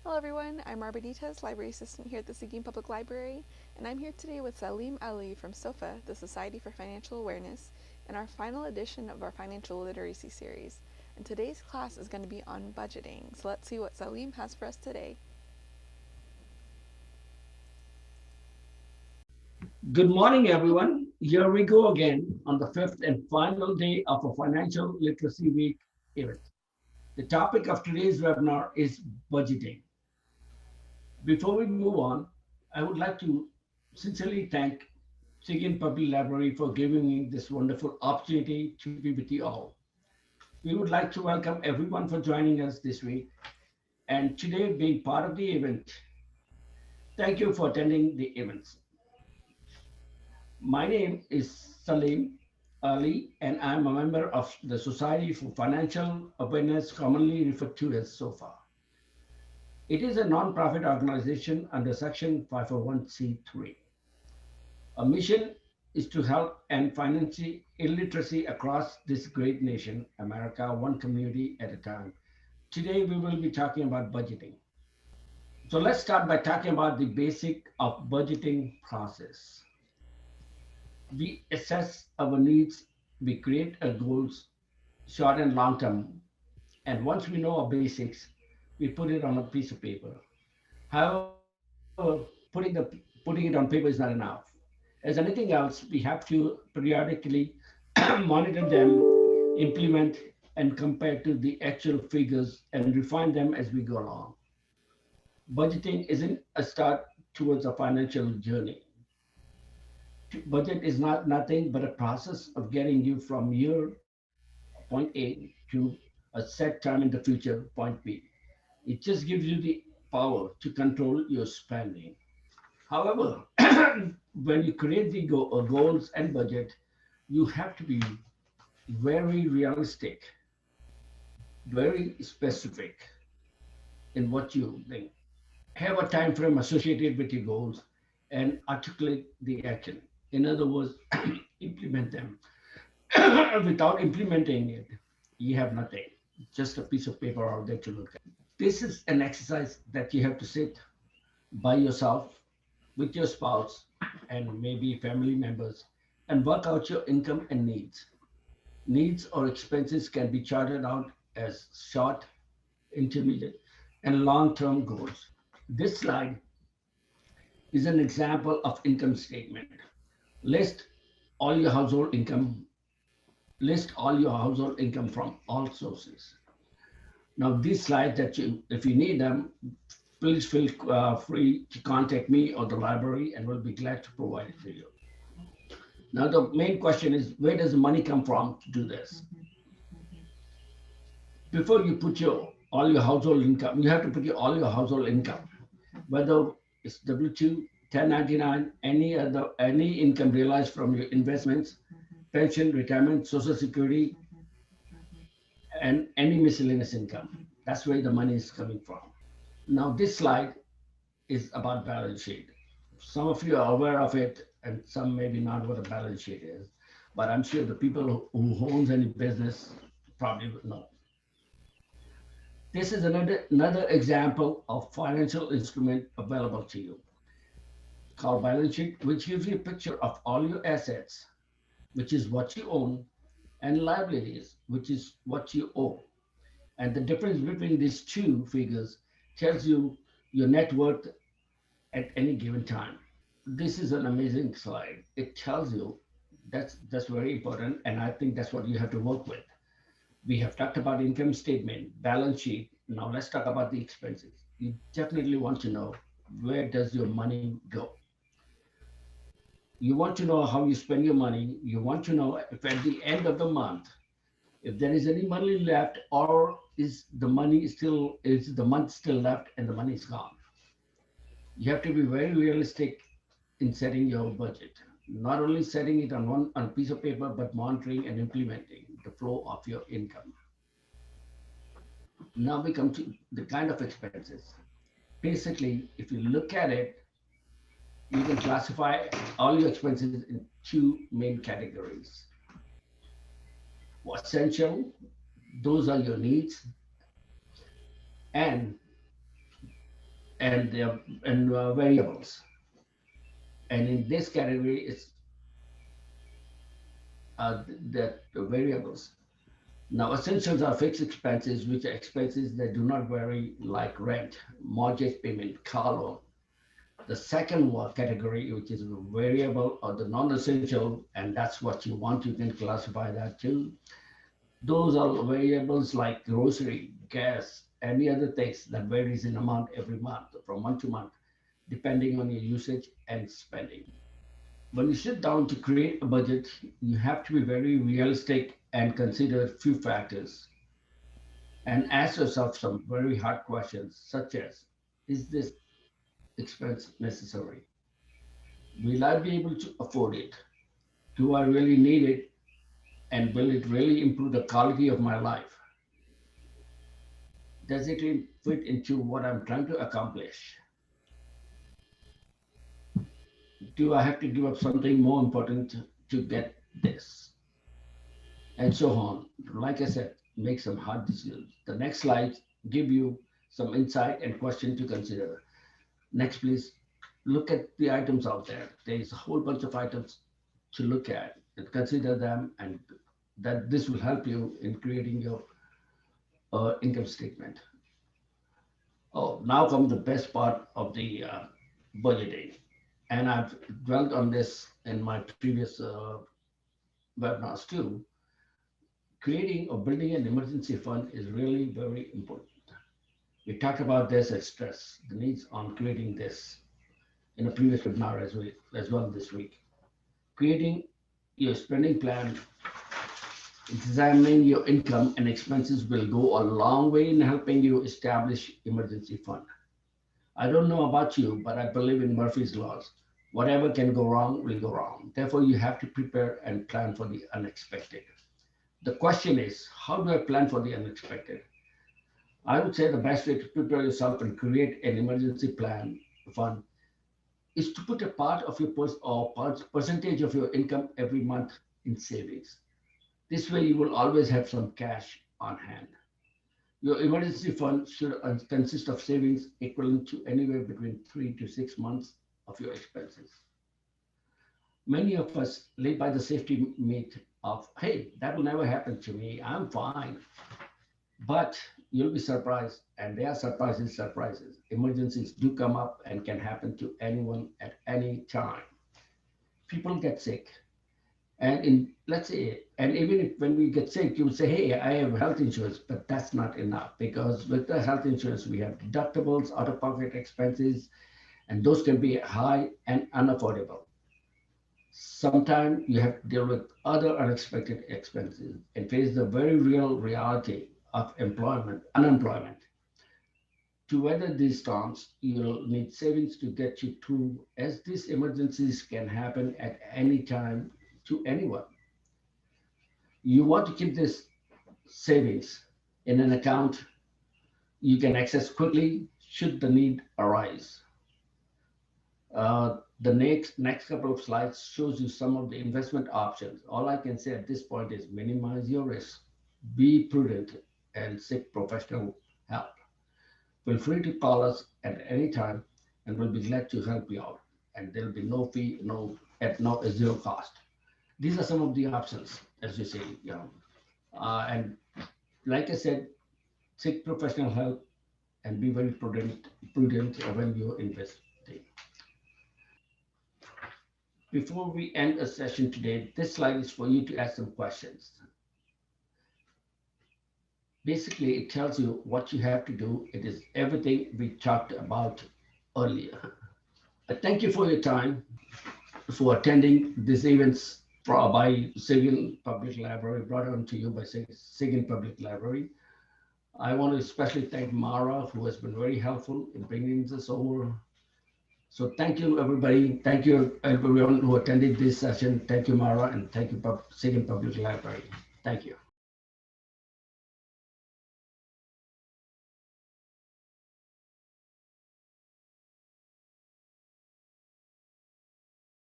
Hello everyone, I'm Arbonitas, Library Assistant here at the Seguin Public Library, and I'm here today with Salim Ali from SOFA, the Society for Financial Awareness, in our final edition of our Financial Literacy series. And today's class is going to be on budgeting, so let's see what Salim has for us today. Good morning, everyone. Here we go again on the fifth and final day of a Financial Literacy Week event. The topic of today's webinar is budgeting. Before we move on, I would like to sincerely thank Seguin Public Library for giving me this wonderful opportunity to be with you all. We would like to welcome everyone for joining us this week and today being part of the event. Thank you for attending the events. My name is Salim Ali, and I'm a member of the Society for Financial Awareness, commonly referred to as SOFA. It is a nonprofit organization under Section 501(c)(3). Our mission is to help end financial illiteracy across this great nation, America, one community at a time. Today, we will be talking about budgeting. So let's start by talking about the basic of budgeting process. We assess our needs, we create our goals, short and long term, and once we know our basics, we put it on a piece of paper. However, putting it on paper is not enough. As anything else, we have to periodically monitor them, implement, and compare to the actual figures and refine them as we go along. Budgeting isn't a start towards a financial journey. Budget is not nothing but a process of getting you from your point A to a set time in the future, point B. It just gives you the power to control your spending. However, when you create the goals and budget, you have to be very realistic, very specific in what you think. Have a time frame associated with your goals and articulate the action. In other words, implement them. Without implementing it, you have nothing, just a piece of paper out there to look at. This is an exercise that you have to sit by yourself with your spouse and maybe family members and work out your income and needs. Needs or expenses can be charted out as short, intermediate, and long term goals. This slide is an example of income statement. List all your household income, list all your household income from all sources. Now, these slides that if you need them, please feel free to contact me or the library and we'll be glad to provide it to you. Now, the main question is, where does the money come from to do this? Before you put all your household income, you have to put all your household income, whether it's W-2, 1099, any income realized from your investments, pension, retirement, social security, and any miscellaneous income. That's where the money is coming from. Now, this slide is about balance sheet. Some of you are aware of it, and some maybe not what a balance sheet is. But I'm sure the people who owns any business probably would know. This is another example of financial instrument available to you called balance sheet, which gives you a picture of all your assets, which is what you own, and liabilities, which is what you owe. And the difference between these two figures tells you your net worth at any given time. This is an amazing slide. It tells you that's very important, and I think that's what you have to work with. We have talked about income statement, balance sheet. Now let's talk about the expenses. You definitely want to know, where does your money go? You want to know how you spend your money. You want to know if at the end of the month, if there is any money left, or is the month still left and the money is gone. You have to be very realistic in setting your budget. Not only setting it on piece of paper, but monitoring and implementing the flow of your income. Now we come to the kind of expenses. Basically, if you look at it, you can classify all your expenses in two main categories. Essential, those are your needs, and and variables. And in this category, it's the variables. Now, essentials are fixed expenses, which are expenses that do not vary, like rent, mortgage payment, car loan. The second one category, which is variable or the non-essential, and that's what you want, you can classify that too. Those are variables like grocery, gas, any other things that varies in amount every month, from month to month, depending on your usage and spending. When you sit down to create a budget, you have to be very realistic and consider a few factors and ask yourself some very hard questions, such as, is this expense necessary? Will I be able to afford it? Do I really need it? And will it really improve the quality of my life? Does it fit into what I'm trying to accomplish? Do I have to give up something more important to get this? And so on. Like I said, make some hard decisions. The next slides give you some insight and question to consider. Next, please. Look at the items out there. There's a whole bunch of items to look at and consider them, and that this will help you in creating your income statement. Oh, now comes the best part of the budgeting. And I've dwelt on this in my previous webinars too. Creating or building an emergency fund is really very important. We talked about this as stress, the needs on creating this in a previous webinar as well this week. Creating your spending plan, examining your income and expenses will go a long way in helping you establish emergency fund. I don't know about you, but I believe in Murphy's laws. Whatever can go wrong will go wrong. Therefore, you have to prepare and plan for the unexpected. The question is, how do I plan for the unexpected? I would say the best way to prepare yourself and create an emergency plan fund is to put a part of your percentage of your income every month in savings. This way, you will always have some cash on hand. Your emergency fund should consist of savings equivalent to anywhere between 3 to 6 months of your expenses. Many of us live by the safety myth of, hey, that will never happen to me, I'm fine. But you'll be surprised, and there are surprises. Emergencies do come up and can happen to anyone at any time. People get sick. And let's say, and even if when we get sick, you would say, hey, I have health insurance, but that's not enough, because with the health insurance, we have deductibles, out-of-pocket expenses, and those can be high and unaffordable. Sometimes you have to deal with other unexpected expenses and face the very real reality of unemployment. To weather these storms, you'll need savings to get you through, as these emergencies can happen at any time to anyone. You want to keep this savings in an account you can access quickly should the need arise. The next couple of slides shows you some of the investment options. All I can say at this point is minimize your risk, be prudent, and seek professional help. Feel free to call us at any time, and we'll be glad to help you out. And there'll be no fee, at zero cost. These are some of the options, as you see, and like I said, seek professional help and be very prudent when you invest. Before we end a session today, this slide is for you to ask some questions. Basically, it tells you what you have to do. It is everything we talked about earlier. Thank you for your time, for attending these events by Seguin Public Library, brought on to you by Seguin Public Library. I want to especially thank Mara, who has been very helpful in bringing this over. So thank you, everybody. Thank you, everyone who attended this session. Thank you, Mara, and thank you, Seguin Public Library. Thank you.